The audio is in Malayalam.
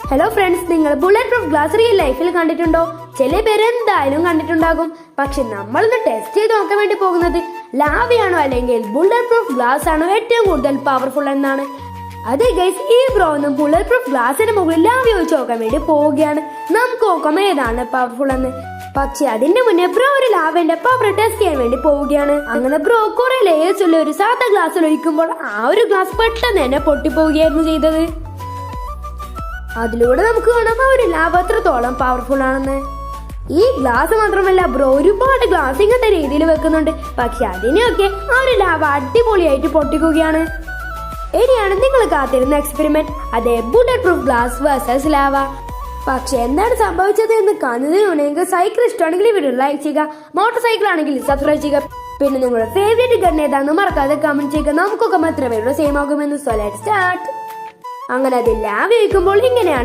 ഹലോ ഫ്രണ്ട്സ്, നിങ്ങൾ ബുള്ളറ്റ് പ്രൂഫ് ഗ്ലാസ് റിയൽ ലൈഫിൽ കണ്ടിട്ടുണ്ടോ? ചില പേര് എന്തായാലും കണ്ടിട്ടുണ്ടാകും. പക്ഷെ നമ്മളൊന്ന് ടെസ്റ്റ് ചെയ്ത് നോക്കാൻ വേണ്ടി പോകുന്നത് ലാവയാണോ അല്ലെങ്കിൽ ബുള്ളറ്റ് പ്രൂഫ് ഗ്ലാസ് ആണോ ഏറ്റവും കൂടുതൽ പവർഫുൾ എന്നാണ്. അതെ ഗൈസ്, ഈ ബ്രോ ഒന്നും ബുള്ളറ്റ് പ്രൂഫ് ഗ്ലാസിന് മുകളിൽ ലാവ ഒഴിച്ച് നോക്കാൻ വേണ്ടി പോവുകയാണ്. നമുക്ക് നോക്കാം ഏതാണ് പവർഫുൾ എന്ന്. പക്ഷെ അതിന്റെ മുന്നേ ബ്രോ ഒരു ലാവന്റെ പവർ ടെസ്റ്റ് ചെയ്യാൻ വേണ്ടി പോവുകയാണ്. അങ്ങനെ ബ്രോ കുറെ ലേയേഴ്സ് ഉള്ള ഒരു സാധാ ഗ്ലാസ്സിൽ ഒഴിക്കുമ്പോൾ ആ ഒരു ഗ്ലാസ് പെട്ടെന്ന് തന്നെ പൊട്ടിപ്പോവുകയായിരുന്നു ചെയ്തത്. അതിലൂടെ നമുക്ക് കാണാം ആ ഒരു ലാവ എത്രത്തോളം പവർഫുൾ ആണെന്ന്. ഈ ഗ്ലാസ് മാത്രമല്ല, ബ്രോ ഒരുപാട് ഗ്ലാസ് ഇങ്ങനത്തെ രീതിയിൽ വെക്കുന്നുണ്ട്. പക്ഷെ അതിനെയൊക്കെ ആ ഒരു ലാവ അടിപൊളിയായിട്ട് പൊട്ടിക്കുകയാണ്. ഇനിയാണ് നിങ്ങൾ കാത്തിരുന്ന എക്സ്പെരിമെന്റ്, അതെ bullet proof glass versus lava. പക്ഷെ എന്താണ് സംഭവിച്ചത് എന്ന് കാണുന്നതിന് മുന്നേ സൈക്കിൾ ഇഷ്ടമാണെങ്കിൽ വീഡിയോ ലൈക്ക് ചെയ്യുക, മോട്ടോർ സൈക്കിൾ ആണെങ്കിൽ സബ്സ്ക്രൈബ് ചെയ്യുക. പിന്നെ നിങ്ങളുടെ ഫേവറേറ്റ് ഗൺ ഏതാണെന്ന് മറക്കാതെ കമന്റ് ചെയ്യുക. നമുക്കൊക്കെ എത്ര പേരുടെ സെയിം ആകുമെന്ന്. So let's start. അങ്ങനെ അത് ലാവ വയ്ക്കുമ്പോൾ ഇങ്ങനെയാണ്